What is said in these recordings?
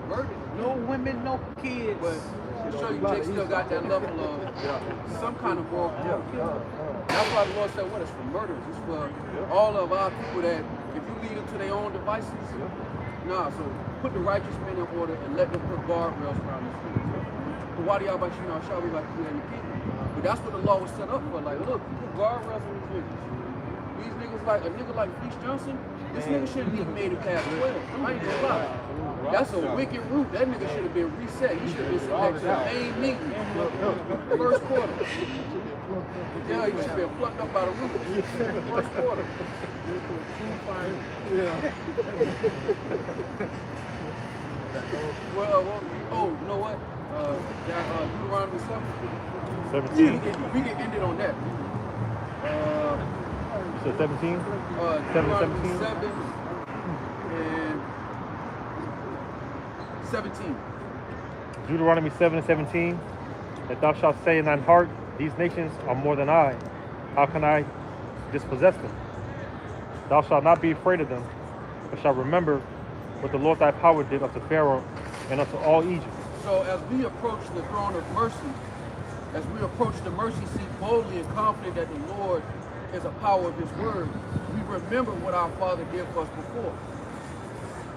converted. No women, no kids. But to show you Jake still got that level of some kind of moral character. That's why the Lord said, what? It's for murderers. It's for all of our people that if you lead them to their own devices, nah, so put the righteous men in order and let them put guardrails around this thing. But why do y'all about you know shall we like to do in the kingdom? But that's what the law was set up for. Like, look, you put guardrails on these niggas. These niggas like a nigga like Fleece Johnson, this nigga shouldn't even made it past 12. I ain't gonna lie. That's a wicked route. That nigga should have been reset. He should have been sent back to the main meeting. First quarter. Yeah, he should have been plucked up by the root. First quarter. Well, oh, you know what? Deuteronomy 7. 17. We can end it on that. So 17? Deuteronomy 17? 7 and 17. Deuteronomy 7 and 17. That thou shalt say in thine heart, these nations are more than I. How can I dispossess them? Thou shalt not be afraid of them, but shalt remember what the Lord thy power did unto Pharaoh and unto all Egypt. So as we approach the throne of mercy, as we approach the mercy seat boldly and confident that the Lord is a power of his word, we remember what our Father did for us before.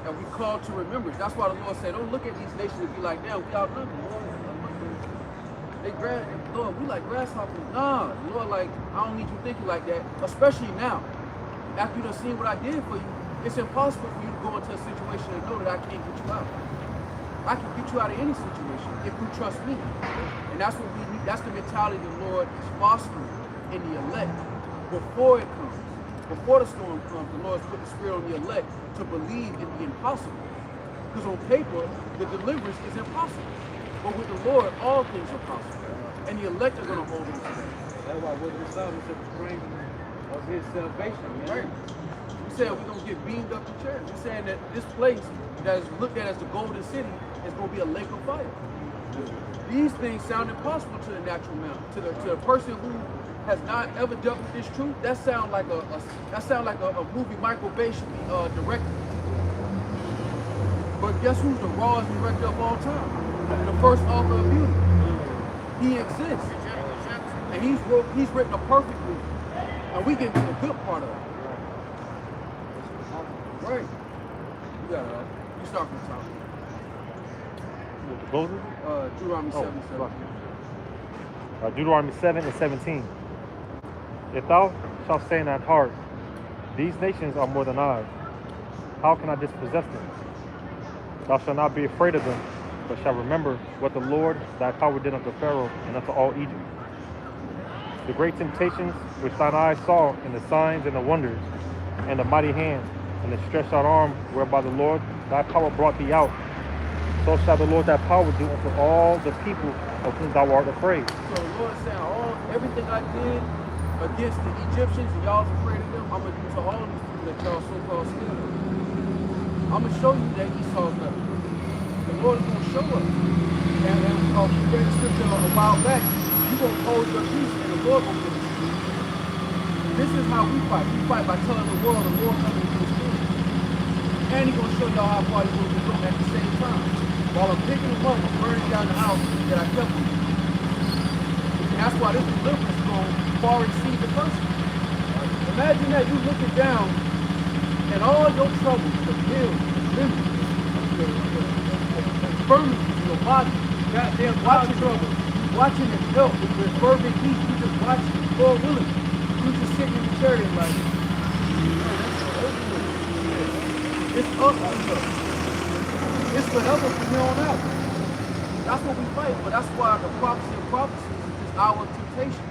And we call to remembrance. That's why the Lord said, don't look at these nations and be like, damn, we outnumbered. Lord, we like grasshoppers. Nah, Lord, like, I don't need you thinking like that, especially now. After you done seen what I did for you, it's impossible for you to go into a situation and know that I can't get you out. I can get you out of any situation if you trust me. And that's what we need. That's the mentality the Lord is fostering in the elect. Before it comes, before the storm comes, the Lord's put the spirit on the elect to believe in the impossible. Because on paper, the deliverance is impossible. But with the Lord, all things are possible. And the elect are going to hold on to that. That's why what the Psalmist said, the strength of his salvation. Right. We said we're going to get beamed up in church. We're saying that this place that is looked at as the golden city is going to be a lake of fire. These things sound impossible to the natural man. To the person who has not ever dealt with this truth, that sound like a movie Michael Bay should be directed. But guess who's the rawest director of all time? The first author of beauty. He exists. And he's written a perfect movie. And we get to the good part of it. Right. You got it. You start from the top. Deuteronomy 7. Deuteronomy 7 and 17. If thou shalt say in thine heart, these nations are more than I, how can I dispossess them? Thou shalt not be afraid of them, but shalt remember what the Lord thy power did unto Pharaoh and unto all Egypt. The great temptations which thine eyes saw, and the signs and the wonders, and the mighty hand, and the stretched out arm whereby the Lord thy power brought thee out, so shall the Lord thy power do unto all the people of whom thou art afraid. So the Lord is saying, everything I did against the Egyptians and y'all was afraid of them, I'm going to do to all these people that y'all so-called scared of. I'm going to show you that Esau's nothing. The Lord is going to show us. And we read the scripture a while back, you're going to hold your peace and the Lord will give it to you. This is how we fight. We fight by telling the world the Lord coming to his kingdom. And he's going to show y'all how far he's going to go at the same time. While I'm picking them up, I'm burning down the house that I kept with you. And that's why this deliverance is going to far exceed the first one. Imagine that you looking down and all your troubles, the bills, the limits, the infirmities in your body, goddamn watching it melt with fervent heat. You just watching it, Lord willing. You just sitting in the chariot like, it's up on us. It's forever from here on out. That's what we fight, but that's why the prophecy of prophecies is our temptation.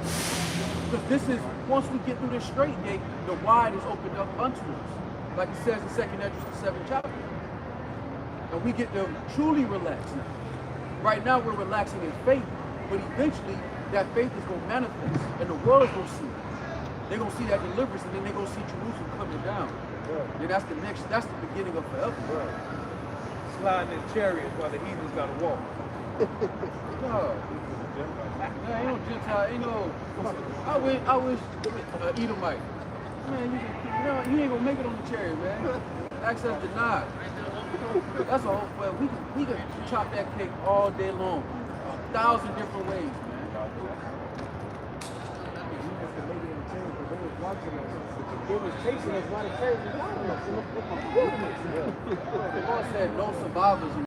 Because this is, once we get through this straight gate, the wide is opened up unto us. Like it says in 2nd Ezra, the 7th chapter. And we get to truly relax now. Right now we're relaxing in faith, but eventually that faith is going to manifest and the world is going to see it. They're going to see that deliverance and then they're going to see Jerusalem coming down. Yeah. And that's the beginning of forever. Right. Sliding in chariots while the heathens got to walk. No. Ain't no Gentile, ain't no. I wish Edomite. Man, you ain't gonna make it on the chariot, man. Access denied. That's a whole. Well, we can chop that cake all day long, 1,000 different ways, man. They was watching us. They was chasing us by the tail. The Lord said no survivors.